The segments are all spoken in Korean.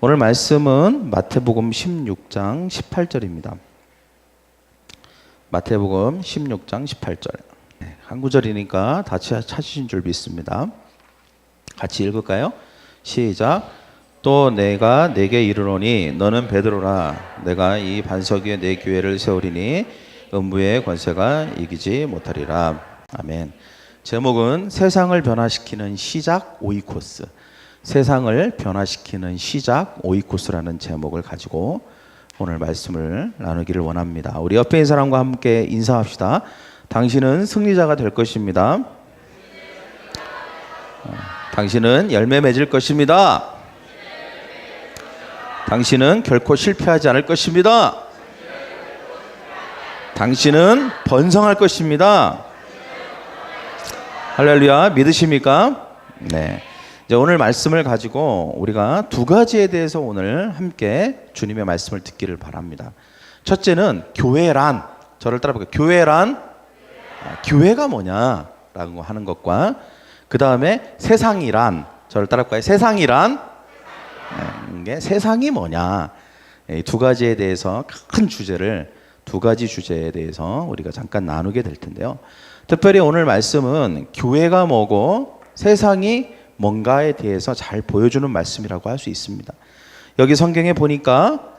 오늘 말씀은 마태복음 16장 18절입니다. 마태복음 16장 18절. 한 구절이니까 다 찾으신 줄 믿습니다. 같이 읽을까요? 시작. 또 내가 네게 이르노니 너는 베드로라. 내가 이 반석 위에 내 교회를 세우리니 음부의 권세가 이기지 못하리라. 아멘. 제목은 세상을 변화시키는 시작 오이코스. 세상을 변화시키는 시작 오이코스라는 제목을 가지고 오늘 말씀을 나누기를 원합니다. 우리 옆에 있는 사람과 함께 인사합시다. 당신은 승리자가 될 것입니다. 당신은 열매 맺을 것입니다. 당신은 결코 실패하지 않을 것입니다. 당신은 번성할 것입니다. 할렐루야. 믿으십니까? 네. 이제 오늘 말씀을 가지고 우리가 두 가지에 대해서 오늘 함께 주님의 말씀을 듣기를 바랍니다. 첫째는 교회란, 저를 따라볼까요? 교회란, 교회가 뭐냐라고 하는 것과 그 다음에 세상이란, 저를 따라볼까요? 세상이란, 이게 세상이 뭐냐, 이 두 가지에 대해서 큰 주제를, 두 가지 주제에 대해서 우리가 잠깐 나누게 될 텐데요. 특별히 오늘 말씀은 교회가 뭐고 세상이 뭔가에 대해서 잘 보여주는 말씀이라고 할 수 있습니다. 여기 성경에 보니까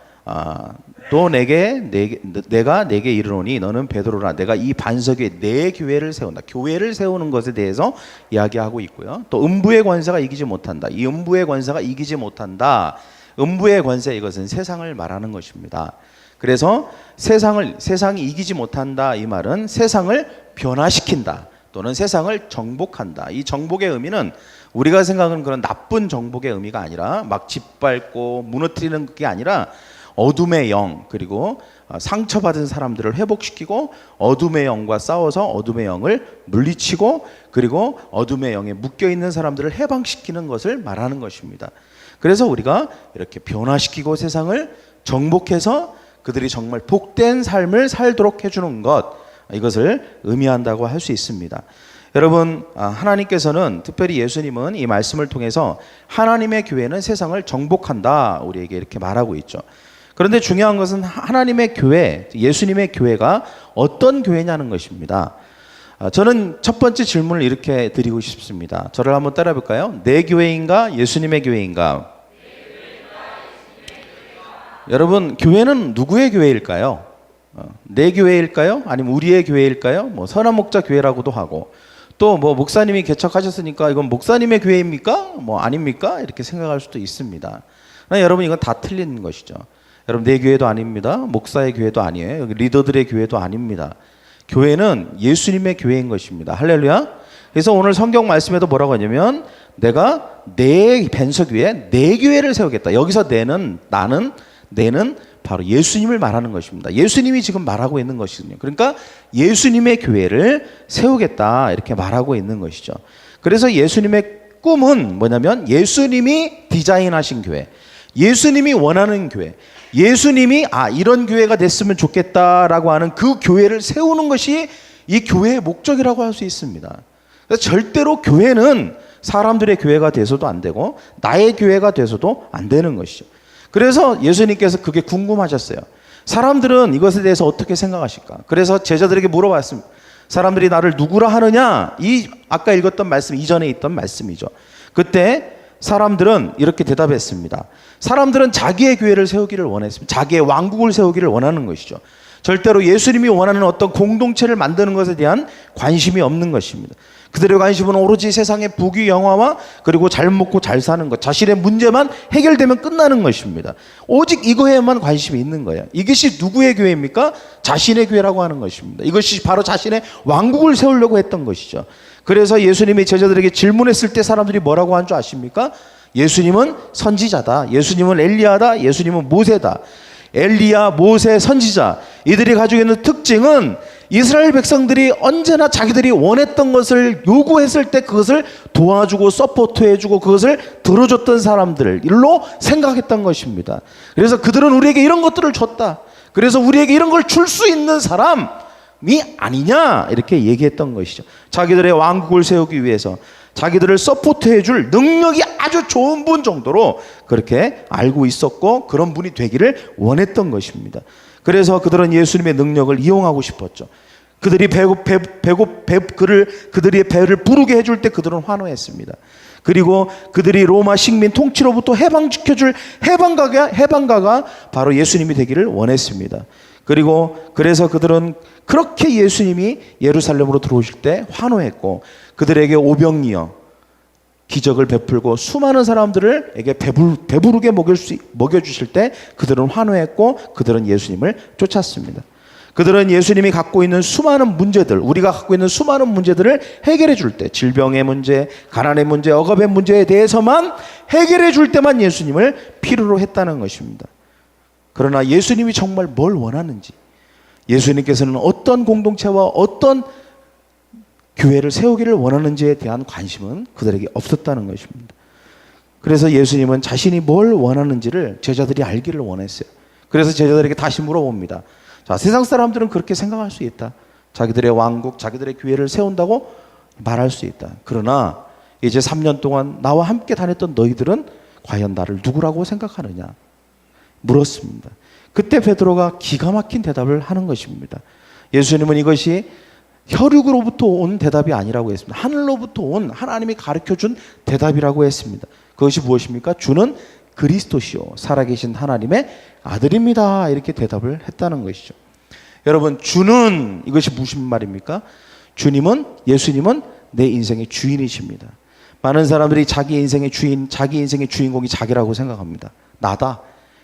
또 내가 내게 이르노니 너는 베드로라. 내가 이 반석 위에 내 교회를 세운다. 교회를 세우는 것에 대해서 이야기하고 있고요. 또 음부의 권세가 이기지 못한다. 이 음부의 권세가 이기지 못한다. 음부의 권세, 이것은 세상을 말하는 것입니다. 그래서 세상이 이기지 못한다, 이 말은 세상을 변화시킨다 또는 세상을 정복한다. 이 정복의 의미는 우리가 생각하는 그런 나쁜 정복의 의미가 아니라 막 짓밟고 무너뜨리는 게 아니라 어둠의 영, 그리고 상처받은 사람들을 회복시키고 어둠의 영과 싸워서 어둠의 영을 물리치고 그리고 어둠의 영에 묶여있는 사람들을 해방시키는 것을 말하는 것입니다. 그래서 우리가 이렇게 변화시키고 세상을 정복해서 그들이 정말 복된 삶을 살도록 해주는 것, 이것을 의미한다고 할 수 있습니다. 여러분, 하나님께서는, 특별히 예수님은 이 말씀을 통해서 하나님의 교회는 세상을 정복한다, 우리에게 이렇게 말하고 있죠. 그런데 중요한 것은 하나님의 교회, 예수님의 교회가 어떤 교회냐는 것입니다. 저는 첫 번째 질문을 이렇게 드리고 싶습니다. 저를 한번 따라 볼까요? 내 교회인가? 예수님의 교회인가? 여러분, 교회는 누구의 교회일까요? 내 교회일까요? 아니면 우리의 교회일까요? 뭐 선한 목자 교회라고도 하고, 또 뭐 목사님이 개척하셨으니까 이건 목사님의 교회입니까? 뭐 아닙니까? 이렇게 생각할 수도 있습니다. 여러분, 이건 다 틀린 것이죠. 여러분, 내 교회도 아닙니다. 목사의 교회도 아니에요. 여기 리더들의 교회도 아닙니다. 교회는 예수님의 교회인 것입니다. 할렐루야. 그래서 오늘 성경 말씀에도 뭐라고 하냐면 내가 내 반석 위에 내 교회를 세우겠다. 여기서 내는 바로 예수님을 말하는 것입니다. 예수님이 지금 말하고 있는 것이거든요. 그러니까 예수님의 교회를 세우겠다, 이렇게 말하고 있는 것이죠. 그래서 예수님의 꿈은 뭐냐면 예수님이 디자인하신 교회, 예수님이 원하는 교회, 예수님이 이런 교회가 됐으면 좋겠다라고 하는 그 교회를 세우는 것이 이 교회의 목적이라고 할 수 있습니다. 그래서 절대로 교회는 사람들의 교회가 돼서도 안 되고 나의 교회가 돼서도 안 되는 것이죠. 그래서 예수님께서 그게 궁금하셨어요. 사람들은 이것에 대해서 어떻게 생각하실까? 그래서 제자들에게 물어봤습니다. 사람들이 나를 누구라 하느냐? 이 아까 읽었던 말씀 이전에 있던 말씀이죠. 그때 사람들은 이렇게 대답했습니다. 사람들은 자기의 교회를 세우기를 원했습니다. 자기의 왕국을 세우기를 원하는 것이죠. 절대로 예수님이 원하는 어떤 공동체를 만드는 것에 대한 관심이 없는 것입니다. 그들의 관심은 오로지 세상의 부귀 영화와 그리고 잘 먹고 잘 사는 것, 자신의 문제만 해결되면 끝나는 것입니다. 오직 이거에만 관심이 있는 거예요. 이것이 누구의 교회입니까? 자신의 교회라고 하는 것입니다. 이것이 바로 자신의 왕국을 세우려고 했던 것이죠. 그래서 예수님이 제자들에게 질문했을 때 사람들이 뭐라고 한 줄 아십니까? 예수님은 선지자다. 예수님은 엘리야다. 예수님은 모세다. 엘리야, 모세, 선지자, 이들이 가지고 있는 특징은 이스라엘 백성들이 언제나 자기들이 원했던 것을 요구했을 때 그것을 도와주고 서포트해주고 그것을 들어줬던 사람들로 생각했던 것입니다. 그래서 그들은 우리에게 이런 것들을 줬다. 그래서 우리에게 이런 걸 줄 수 있는 사람, 아니냐 이렇게 얘기했던 것이죠. 자기들의 왕국을 세우기 위해서 자기들을 서포트해줄 능력이 아주 좋은 분 정도로 그렇게 알고 있었고 그런 분이 되기를 원했던 것입니다. 그래서 그들은 예수님의 능력을 이용하고 싶었죠. 그들이 그들의 배를 부르게 해줄 때 그들은 환호했습니다. 그리고 그들이 로마 식민 통치로부터 해방시켜줄 해방가가 바로 예수님이 되기를 원했습니다. 그리고 그래서 그들은 그렇게 예수님이 예루살렘으로 들어오실 때 환호했고 그들에게 오병이어 기적을 베풀고 수많은 사람들에게 배부르게 먹여주실 때 그들은 환호했고 그들은 예수님을 쫓았습니다. 그들은 예수님이 갖고 있는 수많은 문제들, 우리가 갖고 있는 수많은 문제들을 해결해 줄 때, 질병의 문제, 가난의 문제, 억압의 문제에 대해서만 해결해 줄 때만 예수님을 필요로 했다는 것입니다. 그러나 예수님이 정말 뭘 원하는지, 예수님께서는 어떤 공동체와 어떤 교회를 세우기를 원하는지에 대한 관심은 그들에게 없었다는 것입니다. 그래서 예수님은 자신이 뭘 원하는지를 제자들이 알기를 원했어요. 그래서 제자들에게 다시 물어봅니다. 자, 세상 사람들은 그렇게 생각할 수 있다. 자기들의 왕국, 자기들의 교회를 세운다고 말할 수 있다. 그러나 이제 3년 동안 나와 함께 다녔던 너희들은 과연 나를 누구라고 생각하느냐 물었습니다. 그때 베드로가 기가 막힌 대답을 하는 것입니다. 예수님은 이것이 혈육으로부터 온 대답이 아니라고 했습니다. 하늘로부터 온 하나님이 가르쳐준 대답이라고 했습니다. 그것이 무엇입니까? 주는 그리스도시요 살아계신 하나님의 아들입니다. 이렇게 대답을 했다는 것이죠. 여러분, 주는 이것이 무슨 말입니까? 예수님은 내 인생의 주인이십니다. 많은 사람들이 자기 인생의 주인공이 자기라고 생각합니다. 나다.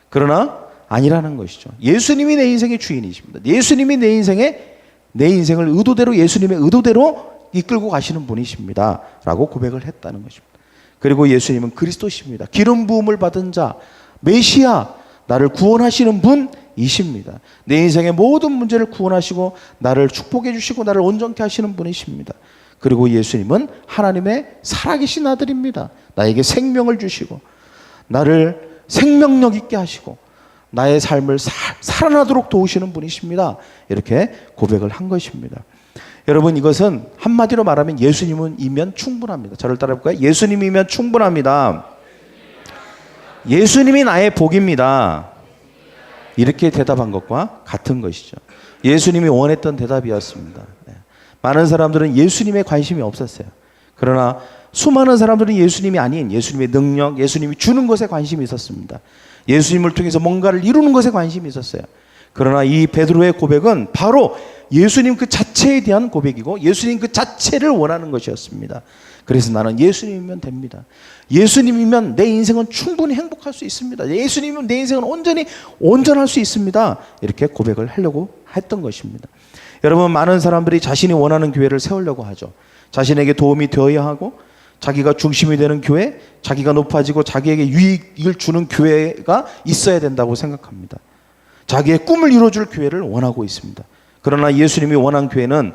그러나 아니라는 것이죠. 예수님이 내 인생의 주인이십니다. 예수님이 내 인생을 예수님의 의도대로 이끌고 가시는 분이십니다. 라고 고백을 했다는 것입니다. 그리고 예수님은 그리스도십니다. 기름 부음을 받은 자, 메시아, 나를 구원하시는 분이십니다. 내 인생의 모든 문제를 구원하시고 나를 축복해 주시고 나를 온전케 하시는 분이십니다. 그리고 예수님은 하나님의 살아계신 아들입니다. 나에게 생명을 주시고 나를 생명력 있게 하시고 나의 삶을 살아나도록 도우시는 분이십니다. 이렇게 고백을 한 것입니다. 여러분, 이것은 한마디로 말하면 예수님이면 충분합니다. 저를 따라해볼까요? 예수님이면 충분합니다. 예수님이 나의 복입니다. 이렇게 대답한 것과 같은 것이죠. 예수님이 원했던 대답이었습니다. 많은 사람들은 예수님에 관심이 없었어요. 그러나 수많은 사람들은 예수님이 아닌 예수님의 능력, 예수님이 주는 것에 관심이 있었습니다. 예수님을 통해서 뭔가를 이루는 것에 관심이 있었어요. 그러나 이 베드로의 고백은 바로 예수님 그 자체에 대한 고백이고 예수님 그 자체를 원하는 것이었습니다. 그래서 나는 예수님이면 됩니다. 예수님이면 내 인생은 충분히 행복할 수 있습니다. 예수님이면 내 인생은 온전할 수 있습니다. 이렇게 고백을 하려고 했던 것입니다. 여러분, 많은 사람들이 자신이 원하는 교회를 세우려고 하죠. 자신에게 도움이 되어야 하고 자기가 중심이 되는 교회, 자기가 높아지고 자기에게 유익을 주는 교회가 있어야 된다고 생각합니다. 자기의 꿈을 이루어줄 교회를 원하고 있습니다. 그러나 예수님이 원한 교회는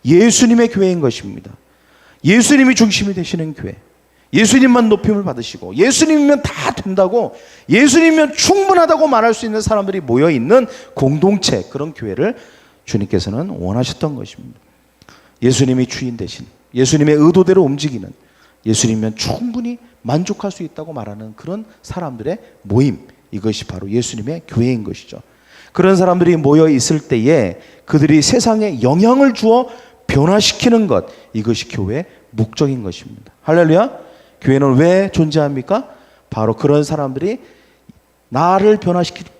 예수님의 교회인 것입니다. 예수님이 중심이 되시는 교회, 예수님만 높임을 받으시고 예수님이면 다 된다고, 예수님이면 충분하다고 말할 수 있는 사람들이 모여있는 공동체, 그런 교회를 주님께서는 원하셨던 것입니다. 예수님이 주인 되신, 예수님의 의도대로 움직이는, 예수님이면 충분히 만족할 수 있다고 말하는 그런 사람들의 모임, 이것이 바로 예수님의 교회인 것이죠. 그런 사람들이 모여 있을 때에 그들이 세상에 영향을 주어 변화시키는 것, 이것이 교회의 목적인 것입니다. 할렐루야. 교회는 왜 존재합니까? 바로 그런 사람들이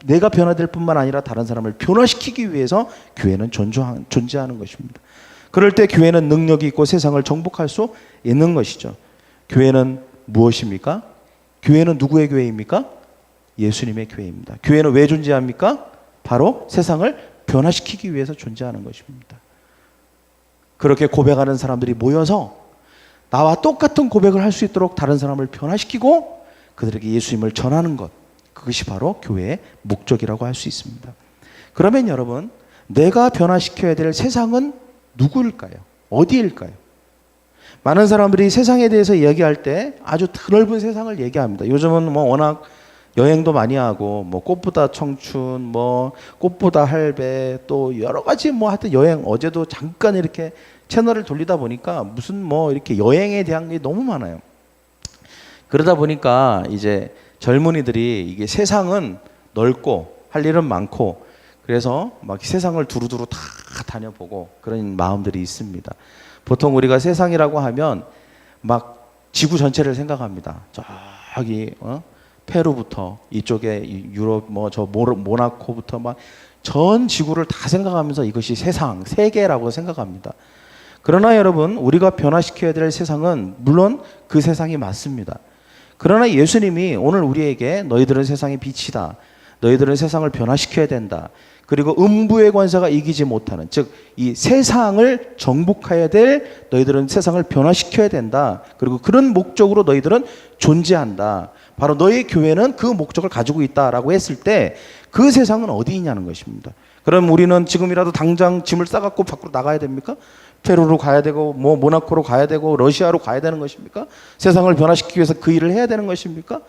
내가 변화될 뿐만 아니라 다른 사람을 변화시키기 위해서 교회는 존재하는 것입니다. 그럴 때 교회는 능력이 있고 세상을 정복할 수 있는 것이죠. 교회는 무엇입니까? 교회는 누구의 교회입니까? 예수님의 교회입니다. 교회는 왜 존재합니까? 바로 세상을 변화시키기 위해서 존재하는 것입니다. 그렇게 고백하는 사람들이 모여서 나와 똑같은 고백을 할 수 있도록 다른 사람을 변화시키고 그들에게 예수님을 전하는 것, 그것이 바로 교회의 목적이라고 할 수 있습니다. 그러면 여러분, 내가 변화시켜야 될 세상은 누구일까요? 어디일까요? 많은 사람들이 세상에 대해서 이야기할 때 아주 드넓은 세상을 얘기합니다. 요즘은 워낙 여행도 많이 하고 뭐 꽃보다 청춘, 뭐 꽃보다 할배, 또 여러 가지 뭐 하여튼 여행, 어제도 잠깐 이렇게 채널을 돌리다 보니까 무슨 뭐 이렇게 여행에 대한 게 너무 많아요. 그러다 보니까 이제 젊은이들이 이게 세상은 넓고 할 일은 많고 그래서 막 세상을 두루두루 다 다녀보고 그런 마음들이 있습니다. 보통 우리가 세상이라고 하면 막 지구 전체를 생각합니다. 저기 페루부터 이쪽에 유럽 뭐 저 모나코부터 막 전 지구를 다 생각하면서 이것이 세상, 세계라고 생각합니다. 그러나 여러분, 우리가 변화시켜야 될 세상은 물론 그 세상이 맞습니다. 그러나 예수님이 오늘 우리에게 너희들은 세상의 빛이다. 너희들은 세상을 변화시켜야 된다. 그리고 음부의 권세가 이기지 못하는, 즉 이 세상을 정복해야 될 너희들은 세상을 변화시켜야 된다. 그리고 그런 목적으로 너희들은 존재한다. 바로 너희 교회는 그 목적을 가지고 있다라고 했을 때 그 세상은 어디 있냐는 것입니다. 그럼 우리는 지금이라도 당장 짐을 싸갖고 밖으로 나가야 됩니까? 페루로 가야 되고 뭐 모나코로 가야 되고 러시아로 가야 되는 것입니까? 세상을 변화시키기 위해서 그 일을 해야 되는 것입니까?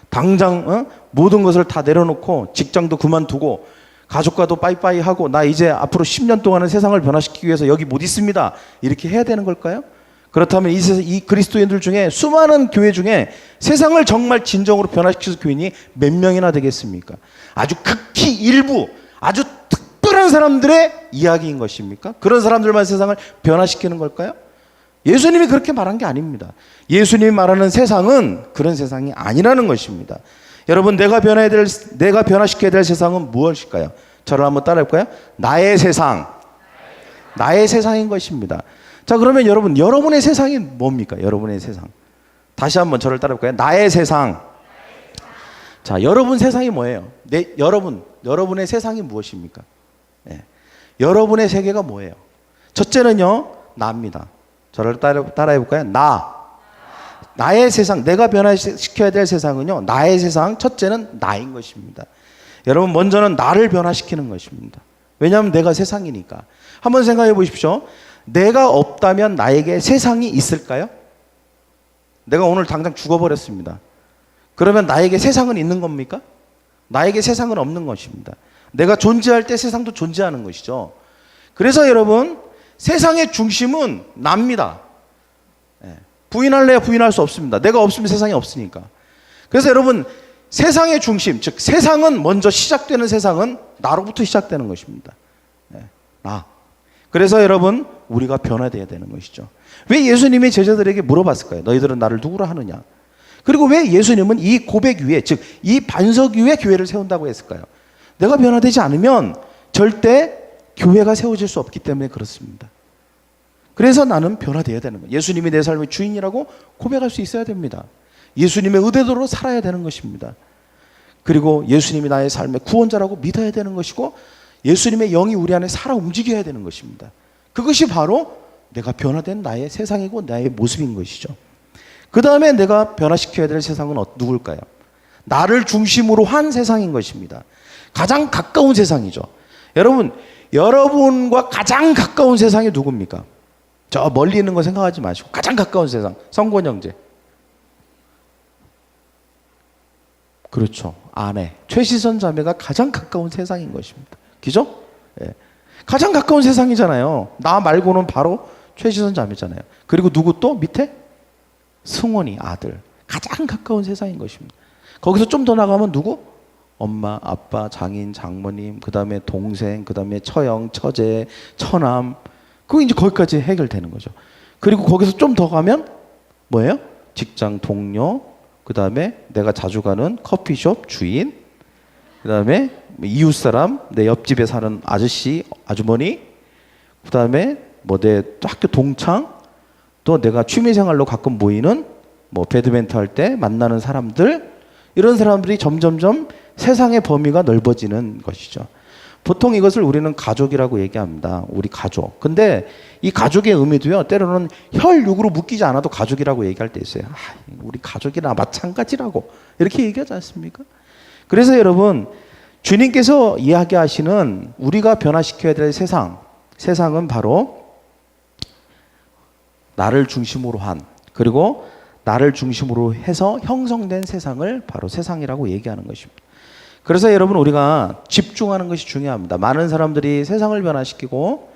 당장 모든 것을 다 내려놓고 직장도 그만두고 가족과도 빠이빠이 하고 나 이제 앞으로 10년 동안은 세상을 변화시키기 위해서 여기 못 있습니다. 이렇게 해야 되는 걸까요? 그렇다면 이 그리스도인들 중에 수많은 교회 중에 세상을 정말 진정으로 변화시키는 교인이 몇 명이나 되겠습니까? 아주 극히 일부, 아주 특별한 사람들의 이야기인 것입니까? 그런 사람들만 세상을 변화시키는 걸까요? 예수님이 그렇게 말한 게 아닙니다. 예수님이 말하는 세상은 그런 세상이 아니라는 것입니다. 여러분, 내가 변화시켜야 될 세상은 무엇일까요? 저를 한번 따라해볼까요? 나의 세상. 나의 세상인 것입니다. 자, 그러면 여러분의 세상이 뭡니까? 여러분의 세상. 다시 한번 저를 따라해볼까요? 나의 세상. 자, 여러분 세상이 뭐예요? 여러분의 세상이 무엇입니까? 네. 여러분의 세계가 뭐예요? 첫째는요, 나입니다. 저를 따라해볼까요? 나의 세상, 내가 변화시켜야 될 세상은요, 나의 세상, 첫째는 나인 것입니다. 여러분, 먼저는 나를 변화시키는 것입니다. 왜냐하면 내가 세상이니까. 한번 생각해 보십시오. 내가 없다면 나에게 세상이 있을까요? 내가 오늘 당장 죽어버렸습니다. 그러면 나에게 세상은 있는 겁니까? 나에게 세상은 없는 것입니다. 내가 존재할 때 세상도 존재하는 것이죠. 그래서 여러분, 세상의 중심은 납니다. 부인할래야 부인할 수 없습니다. 내가 없으면 세상이 없으니까. 그래서 여러분, 세상의 중심, 즉 세상은 먼저 시작되는 세상은 나로부터 시작되는 것입니다. 나. 그래서 여러분, 우리가 변화되어야 되는 것이죠. 왜 예수님이 제자들에게 물어봤을까요? 너희들은 나를 누구라 하느냐? 그리고 왜 예수님은 이 고백 위에, 즉 이 반석 위에 교회를 세운다고 했을까요? 내가 변화되지 않으면 절대 교회가 세워질 수 없기 때문에 그렇습니다. 그래서 나는 변화되어야 되는 거예요. 예수님이 내 삶의 주인이라고 고백할 수 있어야 됩니다. 예수님의 의대도로 살아야 되는 것입니다. 그리고 예수님이 나의 삶의 구원자라고 믿어야 되는 것이고 예수님의 영이 우리 안에 살아 움직여야 되는 것입니다. 그것이 바로 내가 변화된 나의 세상이고 나의 모습인 것이죠. 그 다음에 내가 변화시켜야 될 세상은 누굴까요? 나를 중심으로 한 세상인 것입니다. 가장 가까운 세상이죠. 여러분과 가장 가까운 세상이 누굽니까? 저 멀리 있는 거 생각하지 마시고 가장 가까운 세상, 성권 형제. 그렇죠. 아내, 최시선 자매가 가장 가까운 세상인 것입니다. 그죠? 예. 가장 가까운 세상이잖아요. 나 말고는 바로 최시선 자매잖아요. 그리고 누구 또 밑에? 승원이 아들. 가장 가까운 세상인 것입니다. 거기서 좀 더 나가면 누구? 엄마, 아빠, 장인, 장모님, 그 다음에 동생, 그 다음에 처형, 처제, 처남. 그거 이제 거기까지 해결되는 거죠. 그리고 거기서 좀 더 가면 뭐예요? 직장 동료, 그 다음에 내가 자주 가는 커피숍 주인, 그 다음에 이웃 사람, 내 옆집에 사는 아저씨, 아주머니, 그 다음에 뭐 내 학교 동창, 또 내가 취미생활로 가끔 모이는 뭐 배드민턴 할 때 만나는 사람들, 이런 사람들이 점점점 세상의 범위가 넓어지는 것이죠. 보통 이것을 우리는 가족이라고 얘기합니다. 우리 가족. 근데 이 가족의 의미도요, 때로는 혈육으로 묶이지 않아도 가족이라고 얘기할 때 있어요. 우리 가족이나 마찬가지라고 이렇게 얘기하지 않습니까? 그래서 여러분, 주님께서 이야기하시는 우리가 변화시켜야 될 세상은 바로 나를 중심으로 한, 그리고 나를 중심으로 해서 형성된 세상을 바로 세상이라고 얘기하는 것입니다. 그래서 여러분 우리가 집중하는 것이 중요합니다. 많은 사람들이 세상을 변화시키고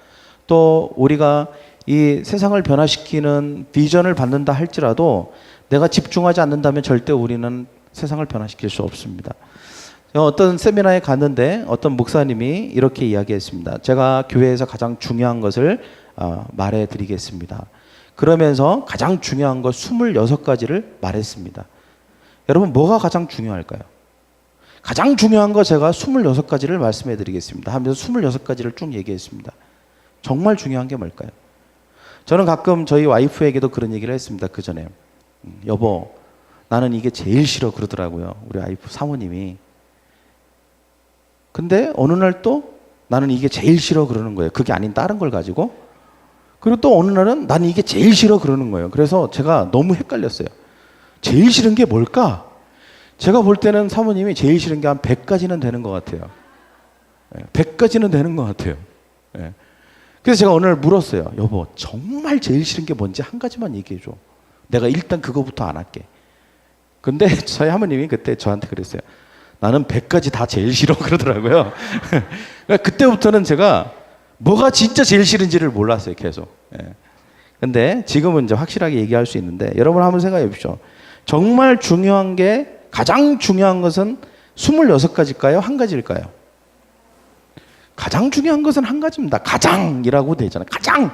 또 우리가 이 세상을 변화시키는 비전을 받는다 할지라도 내가 집중하지 않는다면 절대 우리는 세상을 변화시킬 수 없습니다. 어떤 세미나에 갔는데 어떤 목사님이 이렇게 이야기했습니다. 제가 교회에서 가장 중요한 것을 말해 드리겠습니다. 그러면서 가장 중요한 것 26가지를 말했습니다. 여러분 뭐가 가장 중요할까요? 가장 중요한 거 제가 26가지를 말씀해 드리겠습니다 하면서 26가지를 쭉 얘기했습니다. 정말 중요한 게 뭘까요? 저는 가끔 저희 와이프에게도 그런 얘기를 했습니다. 그 전에 여보 나는 이게 제일 싫어 그러더라고요. 우리 와이프 사모님이. 근데 어느 날 또 나는 이게 제일 싫어 그러는 거예요. 그게 아닌 다른 걸 가지고. 그리고 또 어느 날은 나는 이게 제일 싫어 그러는 거예요. 그래서 제가 너무 헷갈렸어요. 제일 싫은 게 뭘까? 제가 볼 때는 사모님이 제일 싫은 게 한 100가지는 되는 것 같아요. 100가지는 되는 것 같아요. 그래서 제가 오늘 물었어요. 여보 정말 제일 싫은 게 뭔지 한 가지만 얘기해 줘. 내가 일단 그거부터 안 할게. 근데 저희 하모님이 그때 저한테 그랬어요. 나는 100가지 다 제일 싫어 그러더라고요. 그러니까 그때부터는 제가 뭐가 진짜 제일 싫은지를 몰랐어요. 계속. 근데 지금은 이제 확실하게 얘기할 수 있는데 여러분 한번 생각해 보십시오. 정말 중요한 게 가장 중요한 것은 26가지일까요? 한 가지일까요? 가장 중요한 것은 한 가지입니다. 가장이라고 되어 있잖아요. 가장.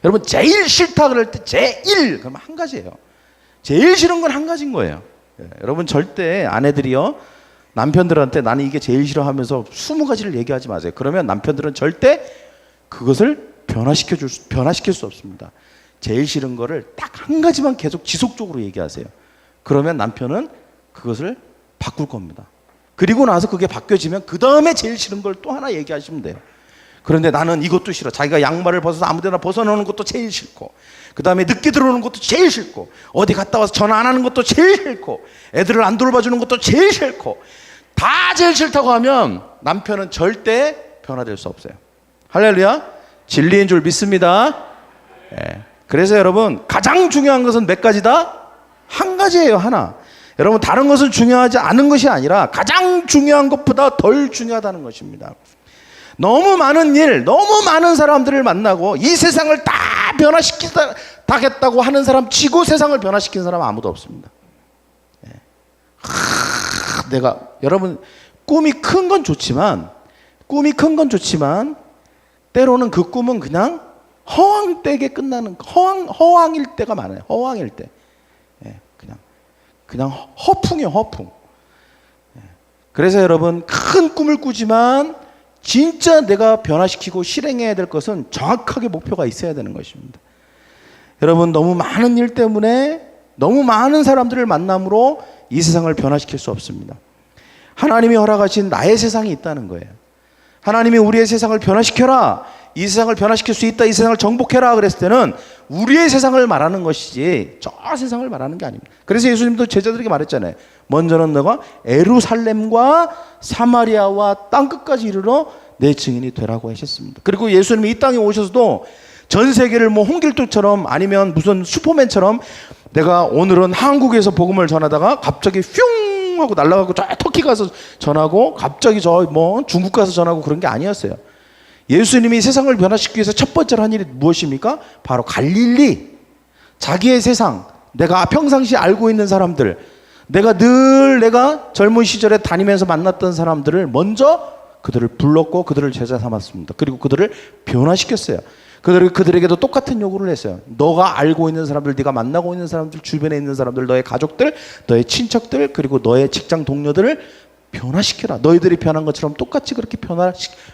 여러분 제일 싫다 그럴 때 제일 그러면 한 가지예요. 제일 싫은 건 한 가지인 거예요. 여러분 절대 아내들이요 남편들한테 나는 이게 제일 싫어하면서 20가지를 얘기하지 마세요. 그러면 남편들은 절대 그것을 변화시킬 수 없습니다. 제일 싫은 거를 딱 한 가지만 계속 지속적으로 얘기하세요. 그러면 남편은 그것을 바꿀 겁니다. 그리고 나서 그게 바뀌어지면 그 다음에 제일 싫은 걸 또 하나 얘기하시면 돼요. 그런데 나는 이것도 싫어. 자기가 양말을 벗어서 아무데나 벗어놓는 것도 제일 싫고, 그 다음에 늦게 들어오는 것도 제일 싫고, 어디 갔다 와서 전화 안 하는 것도 제일 싫고, 애들을 안 돌봐주는 것도 제일 싫고, 다 제일 싫다고 하면 남편은 절대 변화될 수 없어요. 할렐루야. 진리인 줄 믿습니다. 그래서 여러분 가장 중요한 것은 몇 가지다? 한 가지예요. 하나. 여러분 다른 것은 중요하지 않은 것이 아니라 가장 중요한 것보다 덜 중요하다는 것입니다. 너무 많은 일, 너무 많은 사람들을 만나고 이 세상을 다 변화시키겠다고 하는 사람 치고 세상을 변화시킨 사람은 아무도 없습니다. 여러분 꿈이 큰 건 좋지만 때로는 그 꿈은 그냥 허황되게 끝나는 허황일 때가 많아요. 허황일 때. 그냥 허풍이에요. 허풍. 그래서 여러분 큰 꿈을 꾸지만 진짜 내가 변화시키고 실행해야 될 것은 정확하게 목표가 있어야 되는 것입니다. 여러분 너무 많은 일 때문에 너무 많은 사람들을 만남으로 이 세상을 변화시킬 수 없습니다. 하나님이 허락하신 나의 세상이 있다는 거예요. 하나님이 우리의 세상을 변화시켜라. 이 세상을 변화시킬 수 있다. 이 세상을 정복해라. 그랬을 때는 우리의 세상을 말하는 것이지 저 세상을 말하는 게 아닙니다. 그래서 예수님도 제자들에게 말했잖아요. 먼저는 너가 에루살렘과 사마리아와 땅끝까지 이르러 내 증인이 되라고 하셨습니다. 그리고 예수님이 이 땅에 오셔서도 전 세계를 뭐 홍길동처럼 아니면 무슨 슈퍼맨처럼 내가 오늘은 한국에서 복음을 전하다가 갑자기 뿅 하고 날아가고 저 터키 가서 전하고 갑자기 저 뭐 중국 가서 전하고 그런 게 아니었어요. 예수님이 세상을 변화시키기 위해서 첫 번째로 한 일이 무엇입니까? 바로 갈릴리, 자기의 세상, 내가 평상시 알고 있는 사람들, 내가 젊은 시절에 다니면서 만났던 사람들을 먼저 그들을 불렀고 그들을 제자 삼았습니다. 그리고 그들을 변화시켰어요. 그들에게도 똑같은 요구를 했어요. 너가 알고 있는 사람들, 네가 만나고 있는 사람들, 주변에 있는 사람들, 너의 가족들, 너의 친척들, 그리고 너의 직장 동료들을 변화시켜라. 너희들이 변한 것처럼 똑같이 그렇게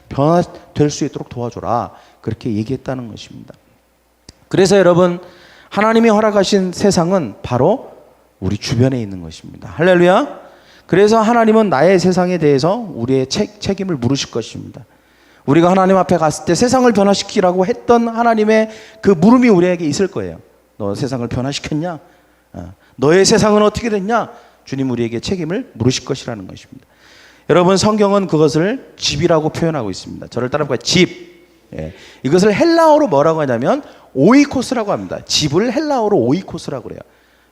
변화될 수 있도록 도와줘라. 그렇게 얘기했다는 것입니다. 그래서 여러분 하나님이 허락하신 세상은 바로 우리 주변에 있는 것입니다. 할렐루야. 그래서 하나님은 나의 세상에 대해서 우리의 책임을 물으실 것입니다. 우리가 하나님 앞에 갔을 때 세상을 변화시키라고 했던 하나님의 그 물음이 우리에게 있을 거예요. 너 세상을 변화시켰냐? 너의 세상은 어떻게 됐냐? 주님 우리에게 책임을 물으실 것이라는 것입니다. 여러분 성경은 그것을 집이라고 표현하고 있습니다. 저를 따라볼까요? 집. 이것을 헬라어로 뭐라고 하냐면 오이코스라고 합니다. 집을 헬라어로 오이코스라고 그래요.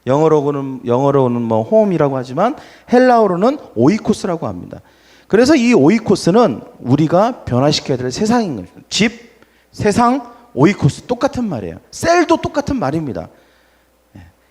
영어로는 뭐 홈이라고 하지만 헬라어로는 오이코스라고 합니다. 그래서 이 오이코스는 우리가 변화시켜야 될 세상인 거죠. 집, 세상, 오이코스 똑같은 말이에요. 셀도 똑같은 말입니다.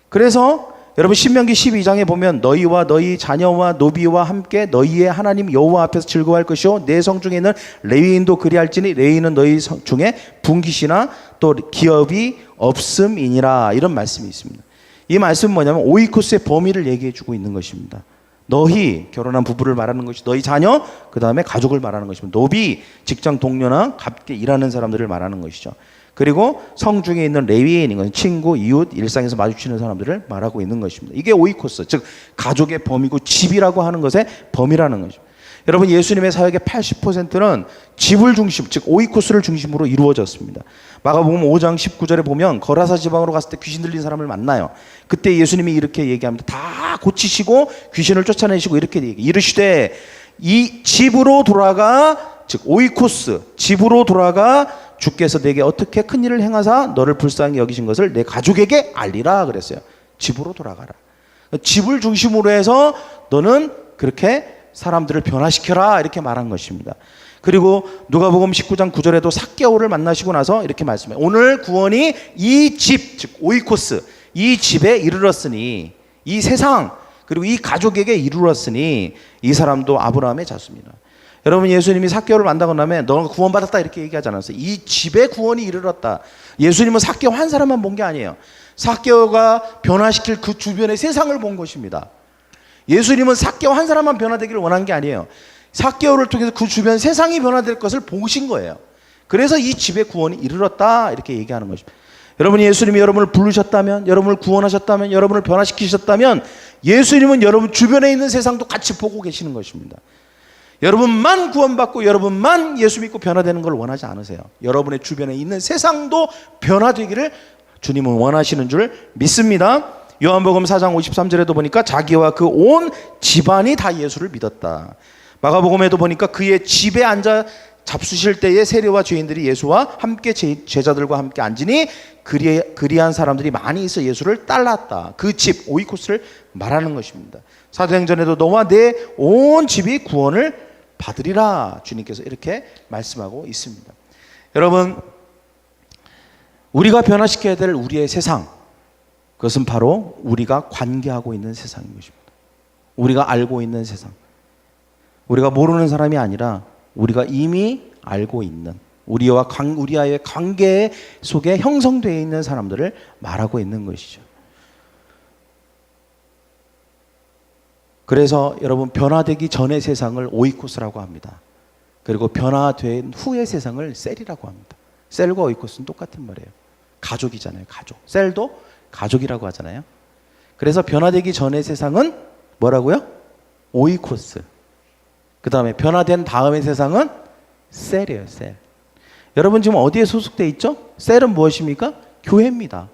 그래서 여러분 신명기 12장에 보면 너희와 너희 자녀와 노비와 함께 너희의 하나님 여호와 앞에서 즐거워할 것이요 내 성 중에 있는 레위인도 그리할지니 레위인은 너희 성 중에 분깃이나 또 기업이 없음이니라, 이런 말씀이 있습니다. 이 말씀은 뭐냐면 오이코스의 범위를 얘기해 주고 있는 것입니다. 너희, 결혼한 부부를 말하는 것이, 너희 자녀, 그 다음에 가족을 말하는 것입니다. 노비, 직장 동료나 함께 일하는 사람들을 말하는 것이죠. 그리고 성 중에 있는 레위인인 것은 친구, 이웃, 일상에서 마주치는 사람들을 말하고 있는 것입니다. 이게 오이코스, 즉 가족의 범위고 집이라고 하는 것의 범위라는 것입니다. 여러분 예수님의 사역의 80%는 집을 중심, 즉 오이코스를 중심으로 이루어졌습니다. 마가복음 5장 19절에 보면 거라사 지방으로 갔을 때 귀신 들린 사람을 만나요. 그때 예수님이 이렇게 얘기합니다. 다 고치시고 귀신을 쫓아내시고 이렇게 이르시되 이 집으로 돌아가, 즉 오이코스, 집으로 돌아가 주께서 내게 어떻게 큰 일을 행하사 너를 불쌍히 여기신 것을 내 가족에게 알리라 그랬어요. 집으로 돌아가라. 집을 중심으로 해서 너는 그렇게 사람들을 변화시켜라, 이렇게 말한 것입니다. 그리고 누가복음 19장 9절에도 삭개오를 만나시고 나서 이렇게 말씀해요. 오늘 구원이 이 집, 즉 오이코스, 이 집에 이르렀으니, 이 세상 그리고 이 가족에게 이르렀으니 이 사람도 아브라함의 자손이라. 여러분 예수님이 삭개오를 만나고 나면 너는 구원받았다 이렇게 얘기하지 않았어요. 이 집에 구원이 이르렀다. 예수님은 삭개오 한 사람만 본 게 아니에요. 삭개오가 변화시킬 그 주변의 세상을 본 것입니다. 예수님은 삭개오 한 사람만 변화되기를 원한 게 아니에요. 삭개오를 통해서 그 주변 세상이 변화될 것을 보신 거예요. 그래서 이 집에 구원이 이르렀다 이렇게 얘기하는 것입니다. 여러분이 예수님이 여러분을 부르셨다면, 여러분을 구원하셨다면, 여러분을 변화시키셨다면 예수님은 여러분 주변에 있는 세상도 같이 보고 계시는 것입니다. 여러분만 구원받고 여러분만 예수 믿고 변화되는 걸 원하지 않으세요. 여러분의 주변에 있는 세상도 변화되기를 주님은 원하시는 줄 믿습니다. 요한복음 4장 53절에도 보니까 자기와 그 온 집안이 다 예수를 믿었다. 마가복음에도 보니까 그의 집에 앉아 잡수실 때에 세리와 죄인들이 예수와 함께 제자들과 함께 앉으니 그리한 사람들이 많이 있어 예수를 따랐다. 그 집 오이코스를 말하는 것입니다. 사도행전에도 너와 내 온 집이 구원을 받으리라 주님께서 이렇게 말씀하고 있습니다. 여러분 우리가 변화시켜야 될 우리의 세상, 그것은 바로 우리가 관계하고 있는 세상인 것입니다. 우리가 알고 있는 세상, 우리가 모르는 사람이 아니라 우리가 이미 알고 있는 우리와의 관계 속에 형성되어 있는 사람들을 말하고 있는 것이죠. 그래서 여러분 변화되기 전의 세상을 오이코스라고 합니다. 그리고 변화된 후의 세상을 셀이라고 합니다. 셀과 오이코스는 똑같은 말이에요. 가족이잖아요. 가족. 셀도 가족이라고 하잖아요. 그래서 변화되기 전의 세상은 뭐라고요? 오이코스. 그 다음에 변화된 다음의 세상은 셀이에요. 셀. 여러분 지금 어디에 소속되어 있죠? 셀은 무엇입니까? 교회입니다.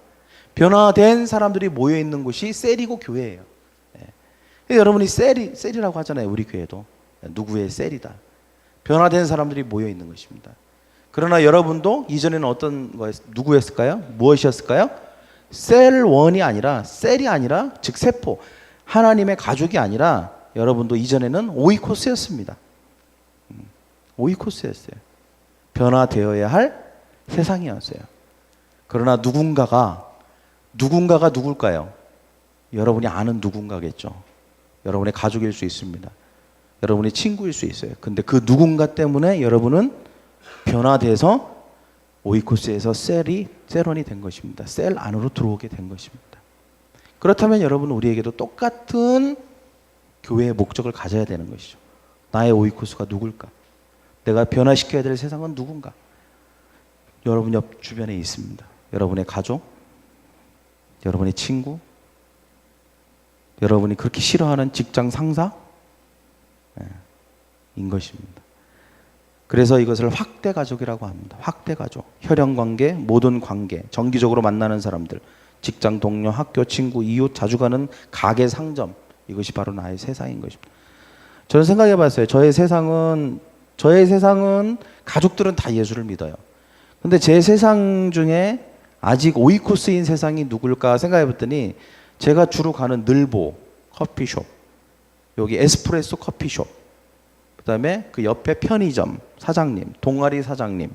변화된 사람들이 모여있는 곳이 셀이고 교회예요. 네. 여러분이 셀이라고 하잖아요. 우리 교회도. 누구의 셀이다. 변화된 사람들이 모여있는 것입니다. 그러나 여러분도 이전에는 어떤 누구였을까요? 무엇이었을까요? 셀원이 아니라, 셀이 아니라, 즉 세포, 하나님의 가족이 아니라 여러분도 이전에는 오이코스였습니다. 오이코스였어요. 변화되어야 할 세상이었어요. 그러나 누군가가 누굴까요? 여러분이 아는 누군가겠죠. 여러분의 가족일 수 있습니다. 여러분의 친구일 수 있어요. 근데 그 누군가 때문에 여러분은 변화돼서 오이코스에서 셀원이 된 것입니다. 셀 안으로 들어오게 된 것입니다. 그렇다면 여러분 우리에게도 똑같은 교회의 목적을 가져야 되는 것이죠. 나의 오이코스가 누굴까? 내가 변화시켜야 될 세상은 누군가? 여러분 옆 주변에 있습니다. 여러분의 가족, 여러분의 친구, 여러분이 그렇게 싫어하는 직장 상사 인 것입니다. 그래서 이것을 확대 가족이라고 합니다. 확대 가족, 혈연 관계, 모든 관계, 정기적으로 만나는 사람들, 직장 동료, 학교 친구, 이웃, 자주 가는 가게, 상점, 이것이 바로 나의 세상인 것입니다. 저는 생각해 봤어요. 저의 세상은 가족들은 다 예수를 믿어요. 근데 제 세상 중에 아직 오이코스인 세상이 누굴까 생각해 봤더니 제가 주로 가는 늘보 커피숍, 여기 에스프레소 커피숍, 그다음에 그 옆에 편의점 사장님, 동아리 사장님,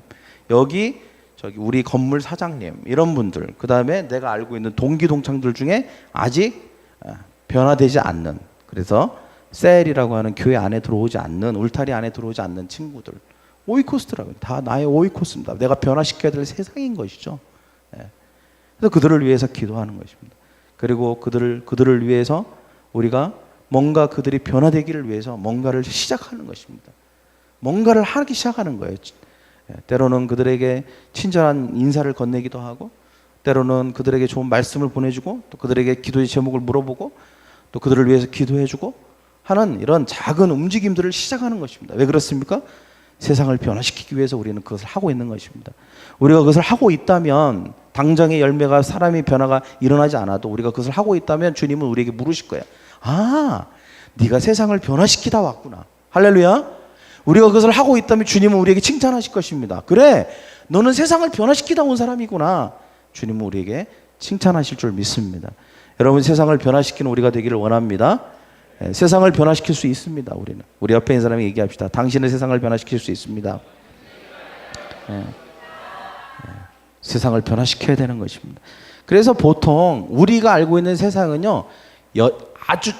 여기 저기 우리 건물 사장님, 이런 분들, 그다음에 내가 알고 있는 동기 동창들 중에 아직 변화되지 않는, 그래서 셀이라고 하는 교회 안에 들어오지 않는, 울타리 안에 들어오지 않는 친구들, 오이코스트라고요. 다 나의 오이코스입니다. 내가 변화시켜야 될 세상인 것이죠. 그래서 그들을 위해서 기도하는 것입니다. 그리고 그들을 위해서 우리가 뭔가 그들이 변화되기를 위해서 뭔가를 시작하는 것입니다. 뭔가를 하기 시작하는 거예요. 때로는 그들에게 친절한 인사를 건네기도 하고, 때로는 그들에게 좋은 말씀을 보내주고, 또 그들에게 기도의 제목을 물어보고, 또 그들을 위해서 기도해주고 하는 이런 작은 움직임들을 시작하는 것입니다. 왜 그렇습니까? 세상을 변화시키기 위해서 우리는 그것을 하고 있는 것입니다. 우리가 그것을 하고 있다면, 당장의 열매가, 사람이 변화가 일어나지 않아도 우리가 그것을 하고 있다면 주님은 우리에게 물으실 거예요. 아, 네가 세상을 변화시키다 왔구나. 할렐루야. 우리가 그것을 하고 있다면 주님은 우리에게 칭찬하실 것입니다. 그래, 너는 세상을 변화시키다 온 사람이구나. 주님은 우리에게 칭찬하실 줄 믿습니다. 여러분, 세상을 변화시키는 우리가 되기를 원합니다. 세상을 변화시킬 수 있습니다. 우리는. 우리 옆에 있는 사람이 얘기합시다. 당신은 세상을 변화시킬 수 있습니다. 세상을 변화시켜야 되는 것입니다. 그래서 보통 우리가 알고 있는 세상은요, 아주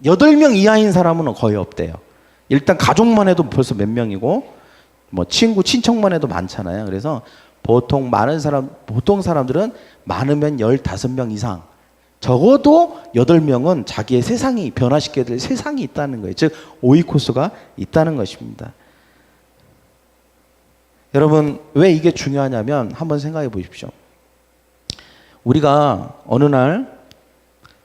8명 이하인 사람은 거의 없대요. 일단 가족만 해도 벌써 몇 명이고, 뭐 친구, 친척만 해도 많잖아요. 그래서 보통 사람들은 많으면 15명 이상, 적어도 8명은 자기의 세상이 변화시켜야 될 세상이 있다는 거예요. 즉 오이코스가 있다는 것입니다. 여러분, 왜 이게 중요하냐면 한번 생각해 보십시오. 우리가 어느 날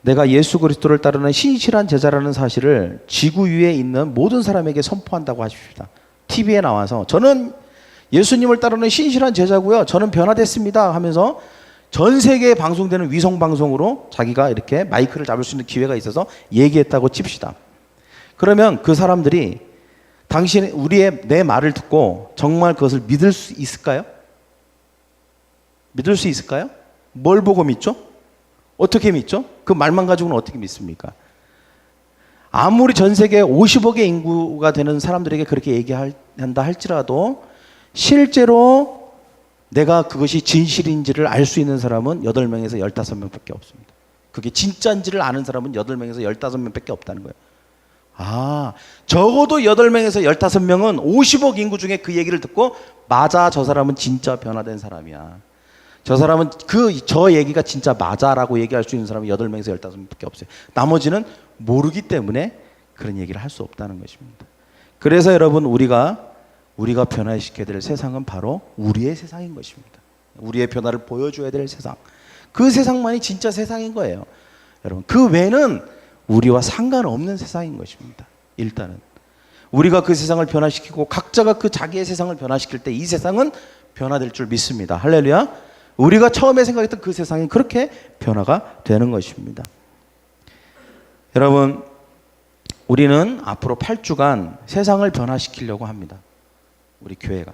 내가 예수 그리스도를 따르는 신실한 제자라는 사실을 지구 위에 있는 모든 사람에게 선포한다고 하십시다. TV에 나와서 저는 예수님을 따르는 신실한 제자고요, 저는 변화됐습니다 하면서 전 세계에 방송되는 위성 방송으로 자기가 이렇게 마이크를 잡을 수 있는 기회가 있어서 얘기했다고 칩시다. 그러면 그 사람들이 내 말을 듣고 정말 그것을 믿을 수 있을까요? 믿을 수 있을까요? 뭘 보고 믿죠? 어떻게 믿죠? 그 말만 가지고는 어떻게 믿습니까? 아무리 전 세계 50억의 인구가 되는 사람들에게 그렇게 얘기한다 할지라도 실제로 내가 그것이 진실인지를 알 수 있는 사람은 8명에서 15명밖에 없습니다. 그게 진짜인지를 아는 사람은 8명에서 15명밖에 없다는 거예요. 아, 적어도 8명에서 15명은 50억 인구 중에 그 얘기를 듣고 맞아, 저 사람은 진짜 변화된 사람이야, 저 사람은 저 얘기가 진짜 맞아라고 얘기할 수 있는 사람은 8명에서 15명밖에 없어요. 나머지는 모르기 때문에 그런 얘기를 할 수 없다는 것입니다. 그래서 여러분, 우리가 변화시켜야 될 세상은 바로 우리의 세상인 것입니다. 우리의 변화를 보여줘야 될 세상, 그 세상만이 진짜 세상인 거예요. 여러분, 그 외는 우리와 상관없는 세상인 것입니다. 일단은 우리가 그 세상을 변화시키고 각자가 그 자기의 세상을 변화시킬 때 이 세상은 변화될 줄 믿습니다. 할렐루야. 우리가 처음에 생각했던 그 세상이 그렇게 변화가 되는 것입니다. 여러분, 우리는 앞으로 8주간 세상을 변화시키려고 합니다. 우리 교회가.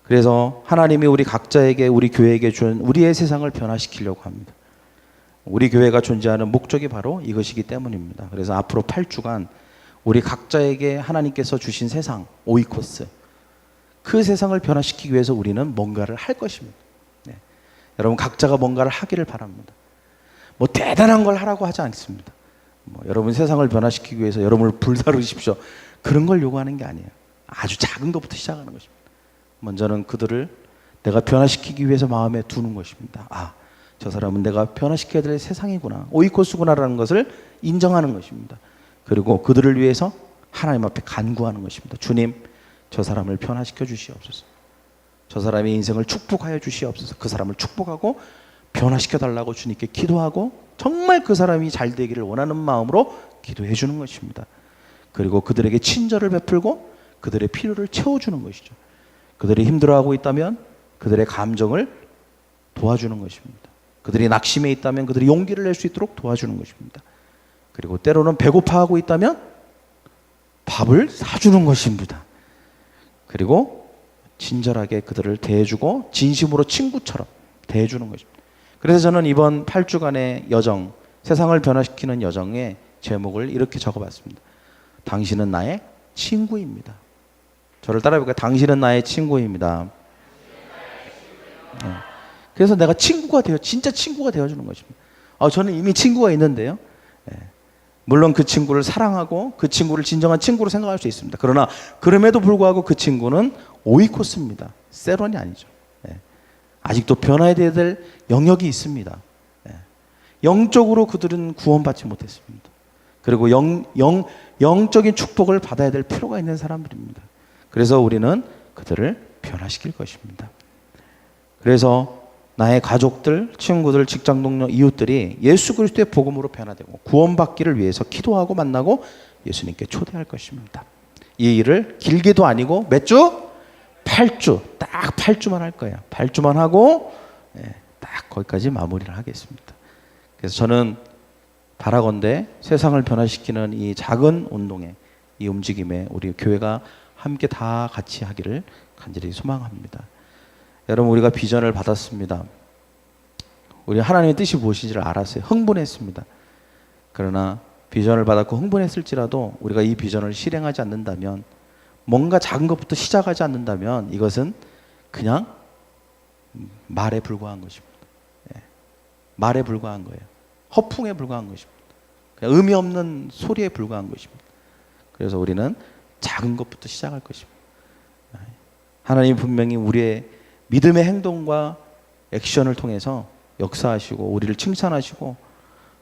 그래서 하나님이 우리 각자에게, 우리 교회에게 준 우리의 세상을 변화시키려고 합니다. 우리 교회가 존재하는 목적이 바로 이것이기 때문입니다. 그래서 앞으로 8주간 우리 각자에게 하나님께서 주신 세상, 오이코스, 그 세상을 변화시키기 위해서 우리는 뭔가를 할 것입니다. 여러분, 각자가 뭔가를 하기를 바랍니다. 뭐 대단한 걸 하라고 하지 않습니다. 여러분 세상을 변화시키기 위해서 여러분을 불사르십시오, 그런 걸 요구하는 게 아니에요. 아주 작은 것부터 시작하는 것입니다. 먼저는 그들을 내가 변화시키기 위해서 마음에 두는 것입니다. 아, 저 사람은 내가 변화시켜야 될 세상이구나, 오이코스구나라는 것을 인정하는 것입니다. 그리고 그들을 위해서 하나님 앞에 간구하는 것입니다. 주님, 저 사람을 변화시켜 주시옵소서. 저 사람의 인생을 축복하여 주시옵소서. 그 사람을 축복하고 변화시켜 달라고 주님께 기도하고 정말 그 사람이 잘 되기를 원하는 마음으로 기도해 주는 것입니다. 그리고 그들에게 친절을 베풀고 그들의 필요를 채워주는 것이죠. 그들이 힘들어하고 있다면 그들의 감정을 도와주는 것입니다. 그들이 낙심해 있다면 그들이 용기를 낼 수 있도록 도와주는 것입니다. 그리고 때로는 배고파하고 있다면 밥을 사주는 것입니다. 그리고 친절하게 그들을 대해주고 진심으로 친구처럼 대해주는 것입니다. 그래서 저는 이번 8주간의 여정, 세상을 변화시키는 여정의 제목을 이렇게 적어봤습니다. 당신은 나의 친구입니다. 저를 따라해볼까요? 당신은 나의 친구입니다. 네. 그래서 내가 친구가 되어, 진짜 친구가 되어주는 것입니다. 저는 이미 친구가 있는데요. 네. 물론 그 친구를 사랑하고 그 친구를 진정한 친구로 생각할 수 있습니다. 그러나 그럼에도 불구하고 그 친구는 오이코스입니다. 세론이 아니죠. 네. 아직도 변화해야 될 영역이 있습니다. 네. 영적으로 그들은 구원받지 못했습니다. 그리고 영적인 축복을 받아야 될 필요가 있는 사람들입니다. 그래서 우리는 그들을 변화시킬 것입니다. 그래서 나의 가족들, 친구들, 직장 동료, 이웃들이 예수 그리스도의 복음으로 변화되고 구원받기를 위해서 기도하고 만나고 예수님께 초대할 것입니다. 이 일을 길게도 아니고 몇 주? 8주. 딱 8주만 할 거예요. 8주만 하고 딱 거기까지 마무리를 하겠습니다. 그래서 저는 바라건대 세상을 변화시키는 이 작은 운동에, 이 움직임에 우리 교회가 함께 다 같이 하기를 간절히 소망합니다. 여러분, 우리가 비전을 받았습니다. 우리 하나님의 뜻이 무엇인지를 알았어요. 흥분했습니다. 그러나 비전을 받았고 흥분했을지라도 우리가 이 비전을 실행하지 않는다면, 뭔가 작은 것부터 시작하지 않는다면 이것은 그냥 말에 불과한 것입니다. 말에 불과한 거예요. 허풍에 불과한 것입니다. 그냥 의미 없는 소리에 불과한 것입니다. 그래서 우리는 작은 것부터 시작할 것입니다. 하나님 분명히 우리의 믿음의 행동과 액션을 통해서 역사하시고 우리를 칭찬하시고,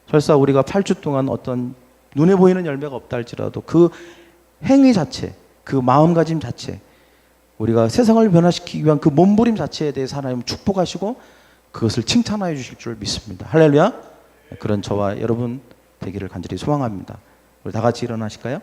설사 우리가 8주 동안 어떤 눈에 보이는 열매가 없다 할지라도 그 행위 자체, 그 마음가짐 자체, 우리가 세상을 변화시키기 위한 그 몸부림 자체에 대해서 하나님 축복하시고 그것을 칭찬하여 주실 줄 믿습니다. 할렐루야. 그런 저와 여러분 되기를 간절히 소망합니다. 우리 다 같이 일어나실까요?